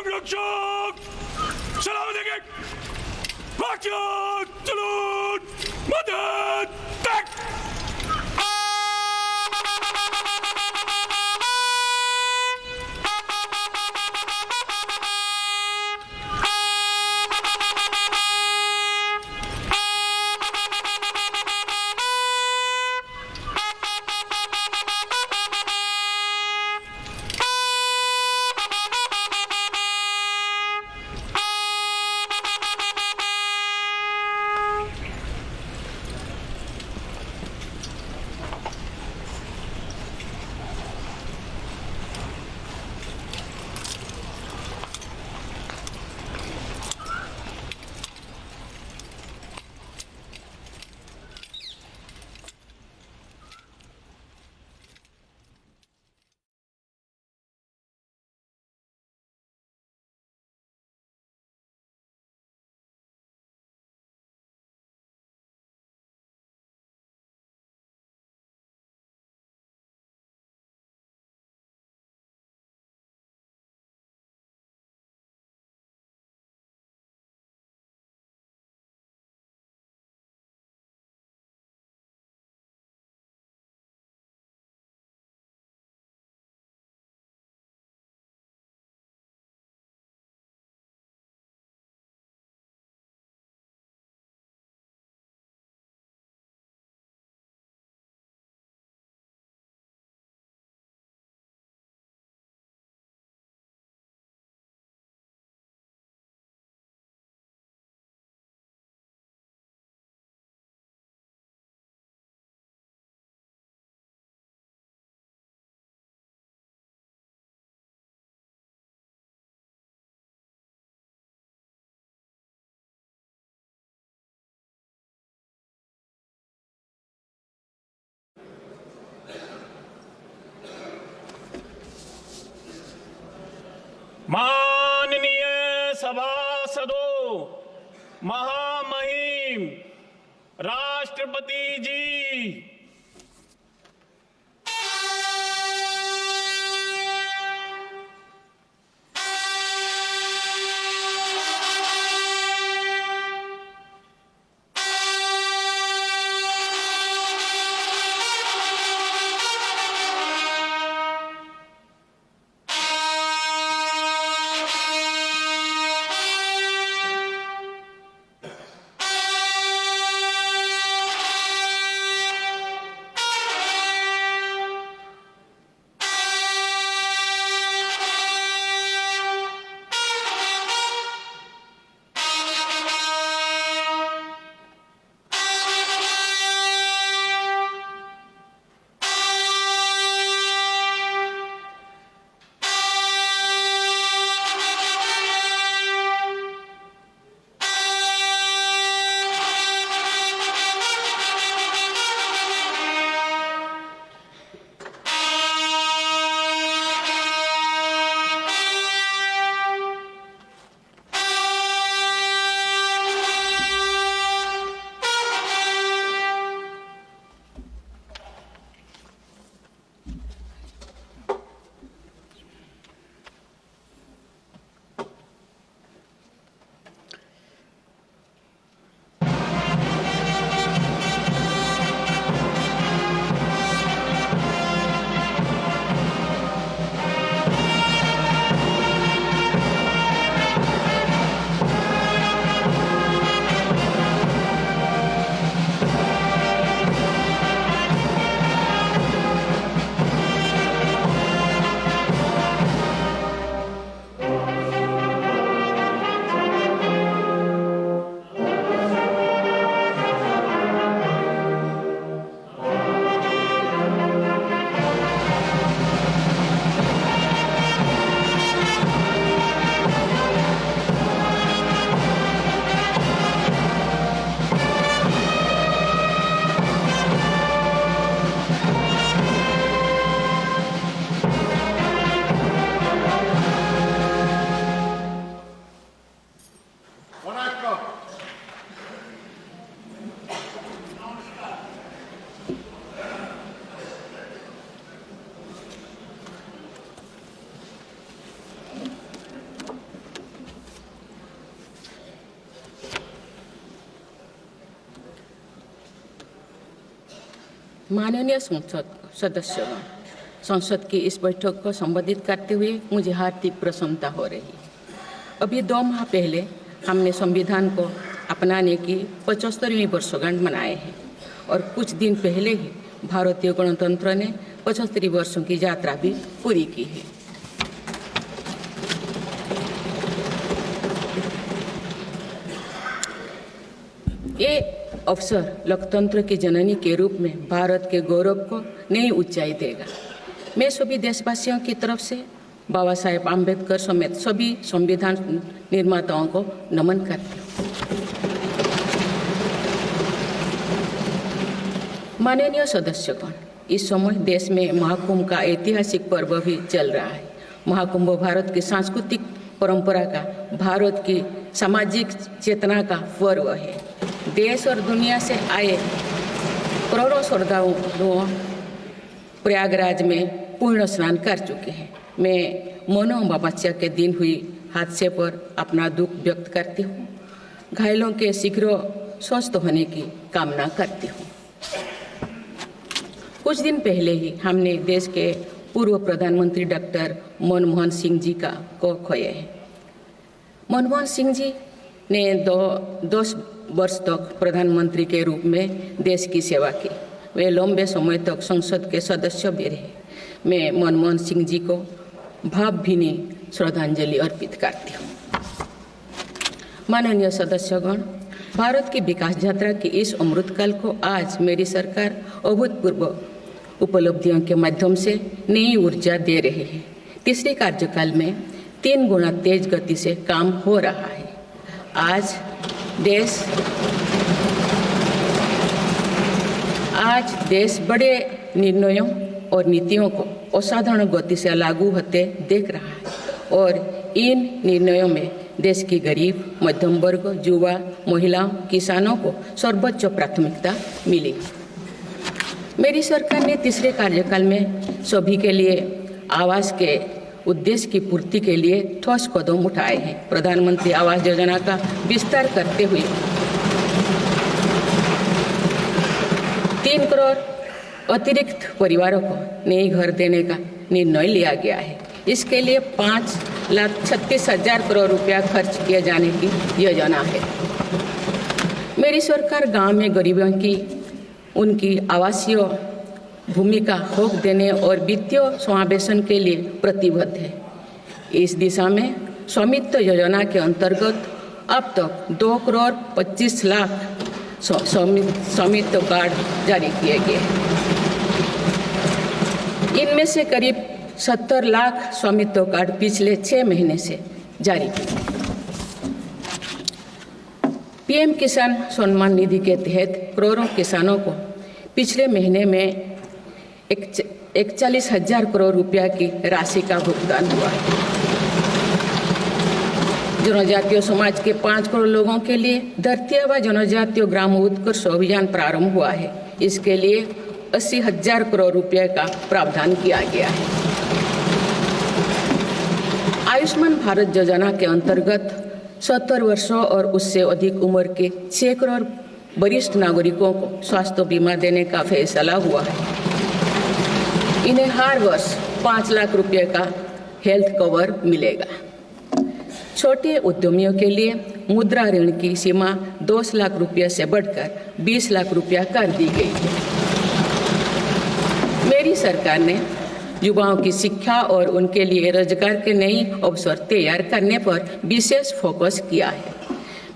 संरक्षक सलामती के वाक्य चलून मदद तक माननीय सभासदों, महामहिम राष्ट्रपति जी, माननीय संसद सदस्यगण, संसद की इस बैठक को संबोधित करते हुए मुझे हार्दिक प्रसन्नता हो रही है। अभी 2 माह पहले हमने संविधान को अपनाने की 75वीं वर्षगांठ मनाए हैं और कुछ दिन पहले ही भारतीय गणतंत्र ने 75 वर्षों की यात्रा भी पूरी की है। ये अवसर लोकतंत्र की जननी के रूप में भारत के गौरव को नई ऊंचाई देगा। मैं सभी देशवासियों की तरफ से बाबा साहेब आम्बेडकर समेत सभी संविधान निर्माताओं को नमन करती हूँ। माननीय सदस्यगण, इस समय देश में महाकुंभ का ऐतिहासिक पर्व भी चल रहा है। महाकुंभ भारत की सांस्कृतिक परंपरा का, भारत की सामाजिक चेतना का पर्व है। देश और दुनिया से आए करोड़ों श्रद्धालु प्रयागराज में पूर्ण स्नान कर चुके हैं। मैं मौनी अमावस्या के दिन हुई हादसे पर अपना दुख व्यक्त करती हूँ। घायलों के शीघ्र स्वस्थ होने की कामना करती हूँ। कुछ दिन पहले ही हमने देश के पूर्व प्रधानमंत्री डॉक्टर मनमोहन सिंह जी को खोए हैं। मनमोहन सिंह जी ने 10 वर्ष तक प्रधानमंत्री के रूप में देश की सेवा की। वे लंबे समय तक संसद के सदस्य भी रहे। मैं मनमोहन सिंह जी को भावभीनी श्रद्धांजलि अर्पित करती हूँ। माननीय सदस्यगण, भारत की विकास यात्रा की इस अमृतकाल को आज मेरी सरकार अभूतपूर्व उपलब्धियों के माध्यम से नई ऊर्जा दे रही है। तीसरे कार्यकाल में 3 गुना तेज गति से काम हो रहा है। आज देश बड़े निर्णयों और नीतियों को असाधारण गति से लागू होते देख रहा है और इन निर्णयों में देश की गरीब, मध्यम वर्ग, युवा, महिलाओं, किसानों को सर्वोच्च प्राथमिकता मिली। मेरी सरकार ने तीसरे कार्यकाल में सभी के लिए आवास के उद्देश्य की पूर्ति के लिए ठोस कदम उठाए हैं। प्रधानमंत्री आवास योजना का विस्तार करते हुए 3 करोड़ अतिरिक्त परिवारों को नए घर देने का निर्णय लिया गया है। इसके लिए 5,36,000 करोड़ रुपया खर्च किए जाने की योजना है। मेरी सरकार गांव में गरीबों की उनकी आवासीय भूमिका हक देने और वित्तीय समावेशन के लिए प्रतिबद्ध है। इस दिशा में स्वामित्व योजना के अंतर्गत अब तक 2 करोड़ 25 लाख स्वामित्व कार्ड जारी किए गए। इनमें से करीब 70 लाख स्वामित्व कार्ड पिछले 6 महीने से जारी किए। पीएम किसान सम्मान निधि के तहत करोड़ों किसानों को पिछले महीने में 41,000 करोड़ रुपया की राशि का भुगतान हुआ है। जनजातीय समाज के 5 करोड़ लोगों के लिए धरती व जनजातीय ग्राम उत्कर्ष अभियान प्रारंभ हुआ है। इसके लिए 80,000 करोड़ रुपये का प्रावधान किया गया है। आयुष्मान भारत योजना के अंतर्गत 70 वर्षों और उससे अधिक उम्र के 6 करोड़ वरिष्ठ नागरिकों को स्वास्थ्य बीमा देने का फैसला हुआ है। इन्हें हर वर्ष 5 लाख रुपये का हेल्थ कवर मिलेगा। छोटे उद्यमियों के लिए मुद्रा ऋण की सीमा 10 लाख रुपये से बढ़कर 20 लाख रुपया कर दी गई है। मेरी सरकार ने युवाओं की शिक्षा और उनके लिए रोजगार के नए अवसर तैयार करने पर विशेष फोकस किया है।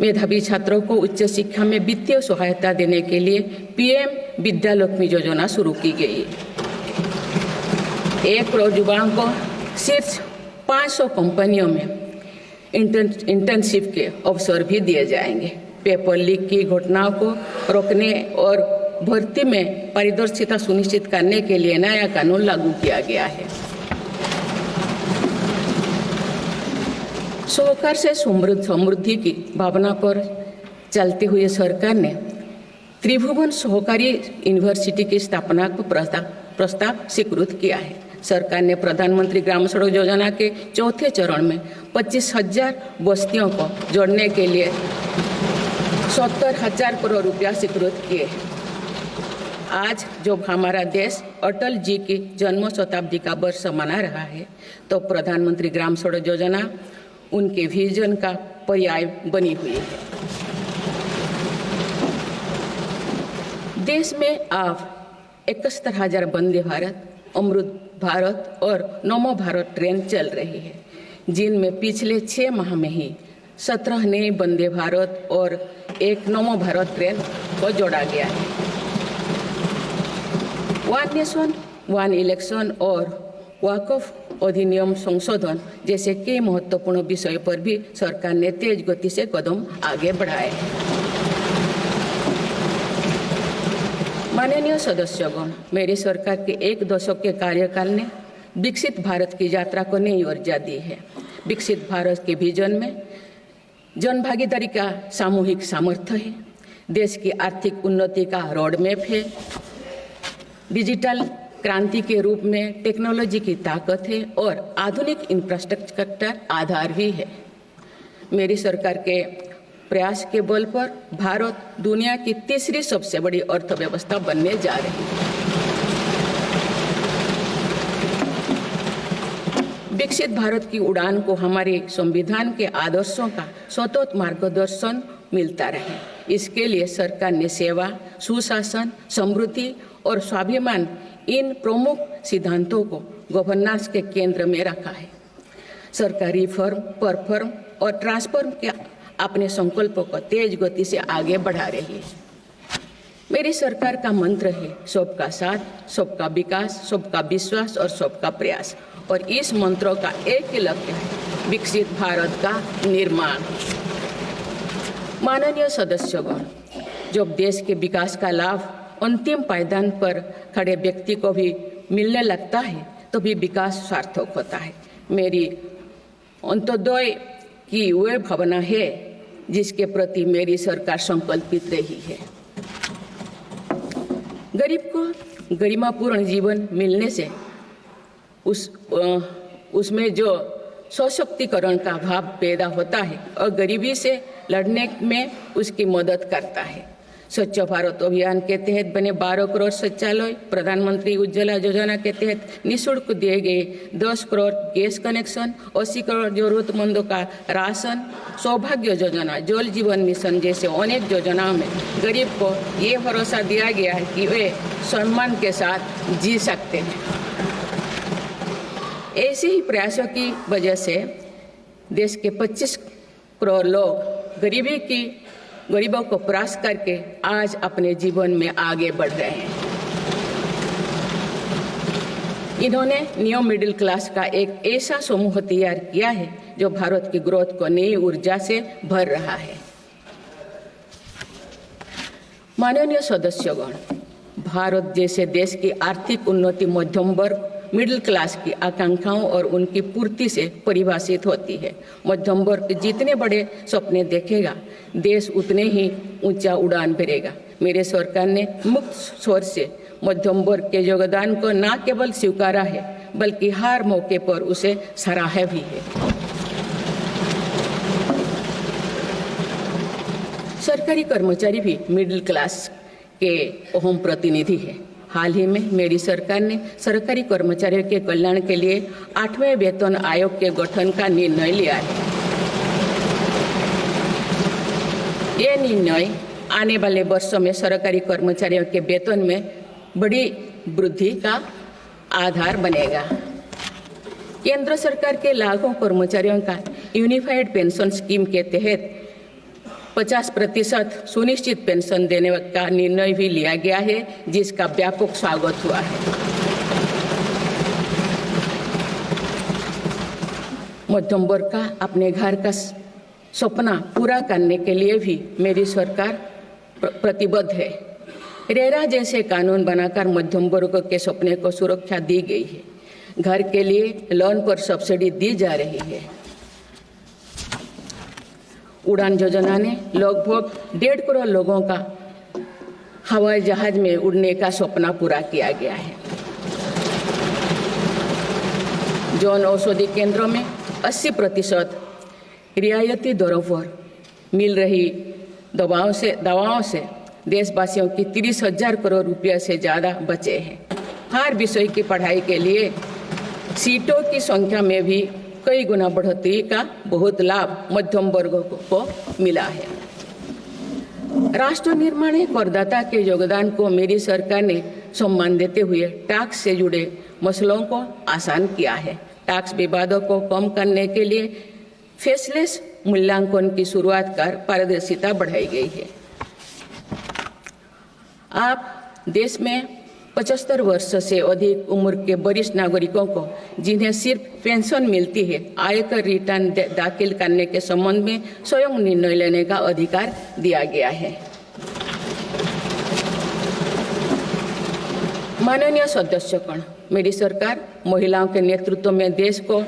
मेधावी छात्रों को उच्च शिक्षा में वित्तीय सहायता देने के लिए पीएम विद्यालक्ष्मी योजना शुरू की गई है। 1 करोड़ युवाओं को शीर्ष 500 कंपनियों में इंटर्नशिप के अवसर भी दिए जाएंगे। पेपर लीक की घटनाओं को रोकने और भर्ती में पारदर्शिता सुनिश्चित करने के लिए नया कानून लागू किया गया है। सहकार से समृद्धि की भावना पर चलते हुए सरकार ने त्रिभुवन सहकारी यूनिवर्सिटी की स्थापना को प्रस्ताव स्वीकृत किया है। सरकार ने प्रधानमंत्री ग्राम सड़क योजना के 4थे चरण में 25,000 बस्तियों को जोड़ने के लिए 70,000 करोड़ रुपया स्वीकृत किए। आज जब हमारा देश अटल जी की जन्म शताब्दी का वर्ष मना रहा है, तो प्रधानमंत्री ग्राम सड़क योजना उनके विजन का पर्याय बनी हुई है। देश में अब 71,000 वंदे भारत, अमृत भारत और नमो भारत ट्रेन चल रही है, जिनमें पिछले 6 माह में ही 17 नए वंदे भारत और एक नमो भारत ट्रेन को जोड़ा गया है। वन नेशन वन इलेक्शन और वक्फ अधिनियम संशोधन जैसे कई महत्वपूर्ण विषयों पर भी सरकार ने तेज गति से कदम आगे बढ़ाए हैं। माननीय सदस्यगण, मेरी सरकार के 1 दशक के कार्यकाल ने विकसित भारत की यात्रा को नई ऊर्जा दी है। विकसित भारत के विजन में जन भागीदारी का सामूहिक सामर्थ्य है, देश की आर्थिक उन्नति का रोड मैप है, डिजिटल क्रांति के रूप में टेक्नोलॉजी की ताकत है और आधुनिक इंफ्रास्ट्रक्चर आधार भी है। मेरी सरकार के प्रयास के बल पर भारत दुनिया की तीसरी सबसे बड़ी अर्थव्यवस्था बनने जा रही है। विकसित भारत की उड़ान को हमारे संविधान के आदर्शों का सतत मार्गदर्शन मिलता रहे, इसके लिए सरकार ने सेवा, सुशासन, समृद्धि और स्वाभिमान इन प्रमुख सिद्धांतों को गवर्नेंस के केंद्र में रखा है। सरकार रिफॉर्म, परफॉर्म और ट्रांसफॉर्म के अपने संकल्पों को तेज गति से आगे बढ़ा रही है। मेरी सरकार का मंत्र है सबका साथ, सबका विकास, सबका विश्वास और सबका प्रयास, और इस मंत्रों का एक ही लक्ष्य है विकसित भारत का निर्माण। माननीय सदस्यगण, जब देश के विकास का लाभ अंतिम पायदान पर खड़े व्यक्ति को भी मिलने लगता है तो भी विकास सार्थक होता है। मेरी अंत्योदय की वह भावना है जिसके प्रति मेरी सरकार संकल्पित रही है। गरीब को गरिमापूर्ण जीवन मिलने से उसमें जो सशक्तिकरण का भाव पैदा होता है और गरीबी से लड़ने में उसकी मदद करता है। स्वच्छ भारत अभियान के तहत बने 12 करोड़ शौचालय, प्रधानमंत्री उज्ज्वला योजना के तहत निःशुल्क दिए गए 10 करोड़ गैस कनेक्शन, 80 करोड़ जरूरतमंदों का राशन, सौभाग्य योजना, जल जीवन मिशन जैसे अनेक योजनाओं में गरीब को ये भरोसा दिया गया है कि वे सम्मान के साथ जी सकते हैं। ऐसे ही प्रयासों की वजह से देश के 25 करोड़ लोग गरीबों को परास करके आज अपने जीवन में आगे बढ़ रहे हैं। इन्होंने न्यू मिडिल क्लास का एक ऐसा समूह तैयार किया है जो भारत की ग्रोथ को नई ऊर्जा से भर रहा है। माननीय सदस्यगण, भारत जैसे देश की आर्थिक उन्नति मध्यम वर्ग मिडिल क्लास की आकांक्षाओं और उनकी पूर्ति से परिभाषित होती है। मध्यम वर्ग जितने बड़े सपने देखेगा, देश उतने ही ऊंचा उड़ान भरेगा। मेरे सरकार ने मुक्त स्वर से मध्यम वर्ग के योगदान को न केवल स्वीकारा है बल्कि हर मौके पर उसे सराहा भी है। सरकारी कर्मचारी भी मिडिल क्लास के अहम प्रतिनिधि है। हाल ही में मेरी सरकार ने सरकारी कर्मचारियों के कल्याण के लिए 8वें वेतन आयोग के गठन का निर्णय लिया है। ये निर्णय आने वाले वर्षों में सरकारी कर्मचारियों के वेतन में बड़ी वृद्धि का आधार बनेगा। केंद्र सरकार के लाखों कर्मचारियों का यूनिफाइड पेंशन स्कीम के तहत 50% सुनिश्चित पेंशन देने का निर्णय भी लिया गया है, जिसका व्यापक स्वागत हुआ है। मध्यम वर्ग का अपने घर का सपना पूरा करने के लिए भी मेरी सरकार प्रतिबद्ध है। रेरा जैसे कानून बनाकर मध्यम वर्ग के सपने को सुरक्षा दी गई है। घर के लिए लोन पर सब्सिडी दी जा रही है। उड़ान योजना ने लगभग 1.5 करोड़ लोगों का हवाई जहाज में उड़ने का सपना पूरा किया गया है। जन औषधि केंद्रों में 80% रियायती दरों पर मिल रही दवाओं से देशवासियों की 30,000 करोड़ रुपये से ज़्यादा बचे हैं। हर विषय की पढ़ाई के लिए सीटों की संख्या में भी कई गुना बढ़ोतरी का बहुत लाभ मध्यम वर्ग को मिला है। राष्ट्र निर्माण में करदाता के योगदान को मेरी सरकार ने सम्मान देते हुए टैक्स से जुड़े मसलों को आसान किया है। टैक्स विवादों को कम करने के लिए फेसलेस मूल्यांकन की शुरुआत कर पारदर्शिता बढ़ाई गई है। आप देश में 75 वर्ष से अधिक उम्र के वरिष्ठ नागरिकों को जिन्हें सिर्फ पेंशन मिलती है, आयकर रिटर्न दाखिल करने के संबंध में स्वयं निर्णय लेने का अधिकार दिया गया है। माननीय सदस्यगण, मेरी सरकार महिलाओं के नेतृत्व में देश को